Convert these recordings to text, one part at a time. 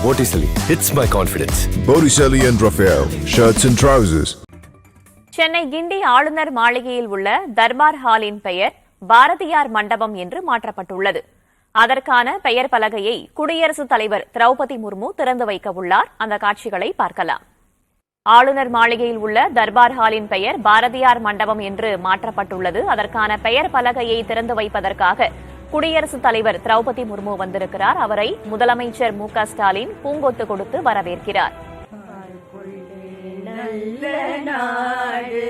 Botticelli, it's my confidence. Botticelli and Raphael, shirts and trousers. Chennai Guindy ஆளுநர் மாளிகையில் உள்ள தர்பார் ஹாலின் பெயர் பாரதியார் மண்டபம் என்று மாற்றப்பட்டுள்ளது. அதற்கான பெயர் பலகையை குடியரசுத் தலைவர் திரௌபதி முர்மு திறந்து வைக்க உள்ளார். அந்த காட்சிகளை பார்க்கலாம். ஆளுநர் மாளிகையில் உள்ள தர்பார் ஹாலின் பெயர் பாரதியார் மண்டபம் என்று மாற்றப்பட்டுள்ளது. அதற்கான பெயர் பலகையை திறந்து வைப்பதற்காக குடியரசுத் தலைவர் திரௌபதி முர்மு வந்திருக்கிறார். அவரை முதலமைச்சர் மு.க.ஸ்டாலின் பூங்கொத்து கொடுத்து வரவேற்கிறார். நல்ல நாடு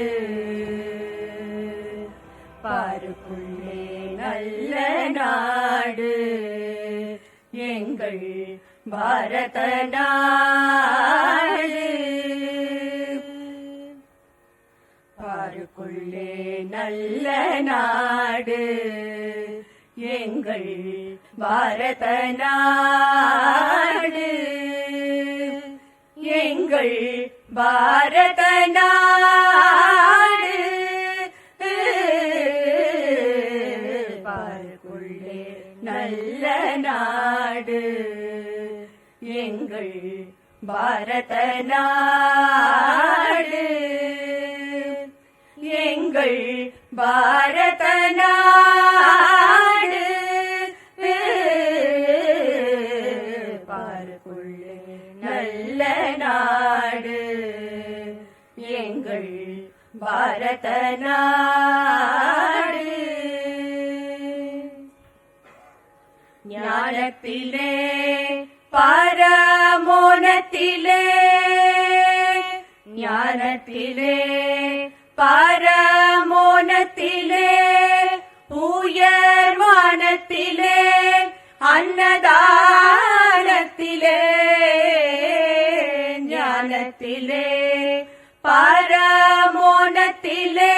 பாருக்குள்ளே நல்ல நாடு எங்கள் பாரத நாடு பாருக்குள்ளே நல்ல நாடு எங்கள் பாரத நாடு எங்கள் பாரத நாடு பாருக்குள்ளே நல்ல நாடு எங்கள் பாரத நாடு எங்கள் பாரத நாடு பாருக்குள்ளே நல்ல நாடு எங்கள் பாரத நாடு ஞானத்திலே பரமோனத்திலே ஞானத்திலே பரமோனத்திலே உயர்வானத்திலே அன்னதானத்திலே ஞானத்திலே பரமோனத்திலே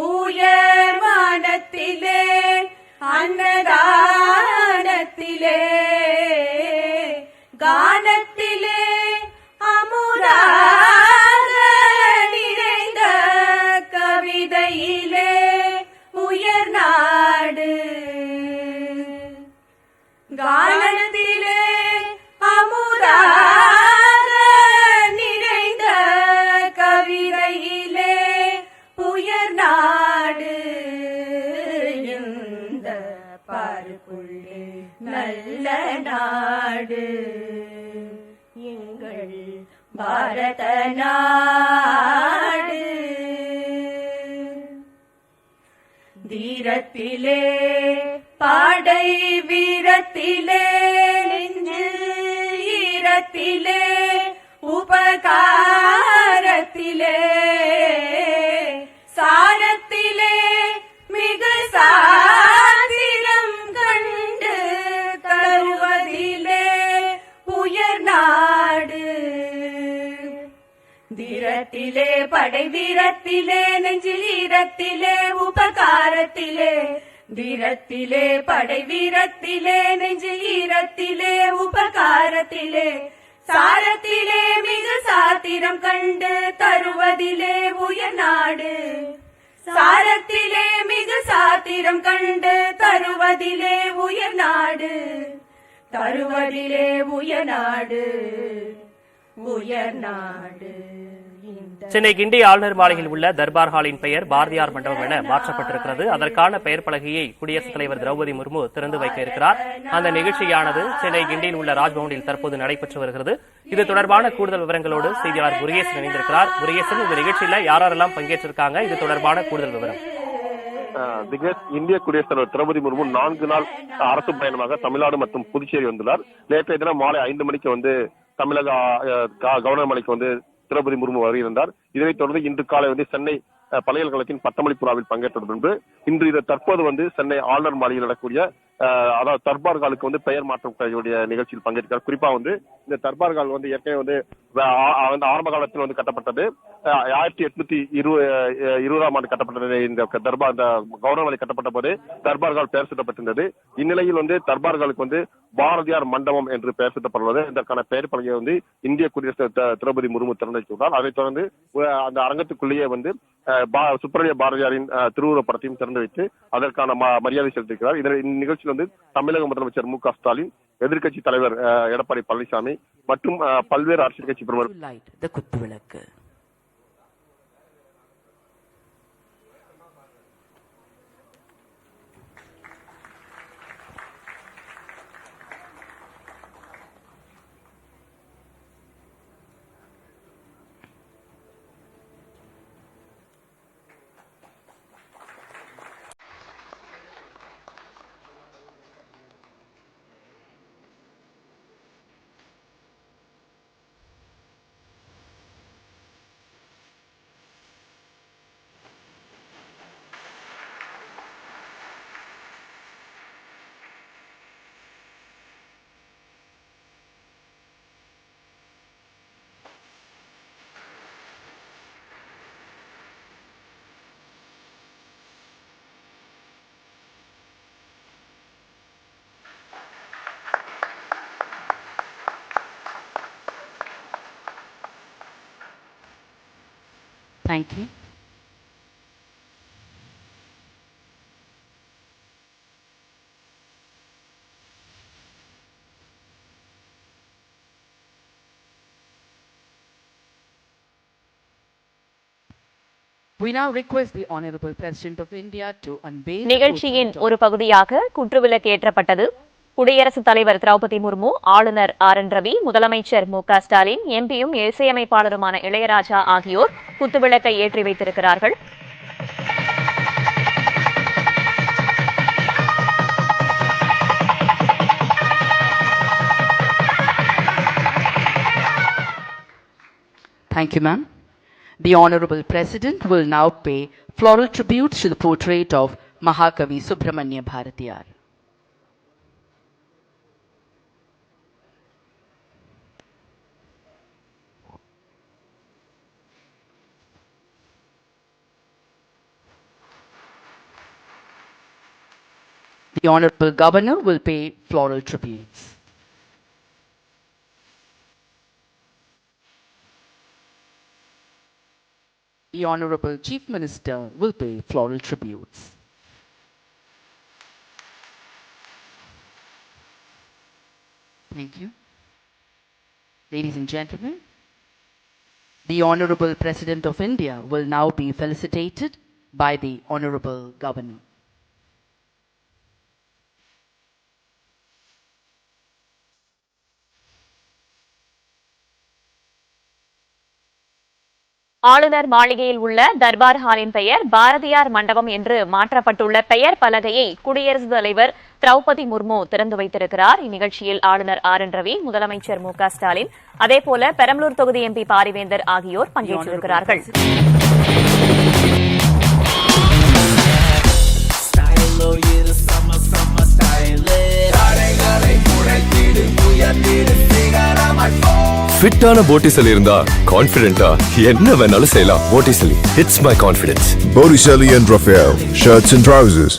உயர்வானத்திலே அன்னதானத்திலே கானத்திலே அமுதாக நிறைந்த கவிதையிலே உயர் நாடு கானத்திலே அமுதாக நிறைந்த கவிதையிலே உயர் நாடு இந்த பாருக்குள்ளே நல்ல நாடு எங்கள் பாரத நாடு தீரத்திலே பாடை வீரத்திலே நெஞ்சு ஈரத்திலே உபகாரத்திலே சாரத்திலே மிகு சாத்திரம் கண்டு தருவதிலே உயர் நாடு தீரத்திலே படை வீரத்திலே நெஞ்சில் ஈரத்திலே உபகாரத்திலே வீரத்திலே படை வீரத்திலே நெஞ்சில் ஈரத்திலே உபகாரத்திலே சாரத்திலே மிகு சாத்திரம் கண்டு தருவதிலே உயர் நாடு சாரத்திலே மிகு சாத்திரம் கண்டு தருவதிலே உயர் நாடு தருவதிலே உயர் நாடு உயர் நாடு. சென்னை கிண்டி ஆளுநர் மாளிகையில் உள்ள தர்பார் ஹாலின் பெயர் பாரதியார் மண்டபம் என மாற்றப்பட்டிருக்கிறது. அதற்கான பெயர் பலகையை குடியரசுத் தலைவர் திரௌபதி முர்மு திறந்து வைக்க இருக்கிறார். அந்த நிகழ்ச்சியானது சென்னை கிண்டியில் உள்ள ராஜ்பவனில் தற்போது நடைபெற்று வருகிறது. இது தொடர்பான கூடுதல் விவரங்களோடு செய்தியாளர் முருகேசன் இணைந்திருக்கிறார். முருகேசன், இந்த நிகழ்ச்சியில யாரெல்லாம் பங்கேற்றிருக்காங்க, இது தொடர்பான கூடுதல் விவரம். இந்திய குடியரசுத் தலைவர் திரௌபதி முர்மு 4 நாள் அரசு பயணமாக தமிழ்நாடு மற்றும் புதுச்சேரி வந்துள்ளார். நேற்றைய தினம் மாலை 5 மணிக்கு தமிழக கவர்னர் மாளிகைக்கு திரௌபதி முர்மு வருகிறார். இதனைத் தொடர்ந்து இன்று காலை சென்னை பல்கலைக்கழகத்தின் பட்டமளிப்பு விழாவில் பங்கேற்றது முன்பு இன்று தற்போது சென்னை ஆளுநர் மாளிகையில் நடக்கக்கூடிய அதாவது தர்பார்காலுக்கு பெயர் மாற்றம் நிகழ்ச்சியில் பங்கேற்கிறார். குறிப்பா இந்த தர்பார்கால் ஏற்கனவே ஆரம்ப காலத்தில் கட்டப்பட்டது. 1820ஆம் ஆண்டு கட்டப்பட்டது. இந்த கவர்னர் மாளிகை கட்டப்பட்ட போது தர்பார்கால் பெயர் சூட்டப்பட்டிருந்தது. இந்நிலையில் தர்பார்காலுக்கு பாரதியார் மண்டபம் என்று பெயர் சூட்டப்பட்டுள்ளது. இதற்கான பெயர் பலகையை இந்திய குடியரசு திரௌபதி முர்மு திறந்து வைத்துள்ளார். அதைத் தொடர்ந்து அந்த அரங்கத்துக்குள்ளேயே சுப்பிரமணிய பாரதியாரின் திருவுருவப் படத்தையும் திறந்து வைத்து அதற்கான மரியாதை செலுத்தியிருக்கிறார். இந்நிகழ்ச்சி நிகழ்ச்சியில் வந்து தமிழக முதலமைச்சர் மு.க. ஸ்டாலின், எதிர்க்கட்சி தலைவர் எடப்பாடி பழனிசாமி மற்றும் பல்வேறு அரசியல் கட்சி பிரமுகர்கள் குத்துவிளக்கு. Thank you. We now request the Honorable President of India to unveil. நிகழ்ச்சியின் ஒரு பகுதியாக குற்றுவிளக்கு ஏற்றப்பட்டது. குடியரசுத் தலைவர் திரௌபதி முர்மு, ஆளுநர் RN ரவி, முதலமைச்சர் மு.க. ஸ்டாலின், எம்பியும் இசையமைப்பாளருமான இளையராஜா ஆகியோர் குத்துவிளக்கை ஏற்றி வைத்திருக்கிறார்கள். Thank you, ma'am. The Honorable President will now pay floral tributes to the portrait of Mahakavi Subramanya Bharatiyar. The Honorable Governor will pay floral tributes. The Honorable Chief Minister will pay floral tributes. Thank you. Ladies and gentlemen, the Honorable President of India will now be felicitated by the Honorable Governor. ஆளுநர் மாளிகையில் உள்ள தர்பார் ஹாலின் பெயர் பாரதியார் மண்டபம் என்று மாற்றப்பட்டுள்ள பெயர் பலகையை குடியரசுத் தலைவர் திரௌபதி முர்மு திறந்து வைத்திருக்கிறார். இந்நிகழ்ச்சியில் ஆளுநர் RN ரவி, முதலமைச்சர் மு.க. ஸ்டாலின், அதேபோல பெரம்பலூர் தொகுதி MP பாரிவேந்தர் ஆகியோர் பங்கேற்றிருக்கிறார்கள். ஃபிட்டான போட்டிசலி இருந்தா கான்ஃபிடென்ட்டா என்ன வேணாலும் செய்யலாம். Botticelli, it's my confidence. Botticelli and Raphael, shirts and trousers.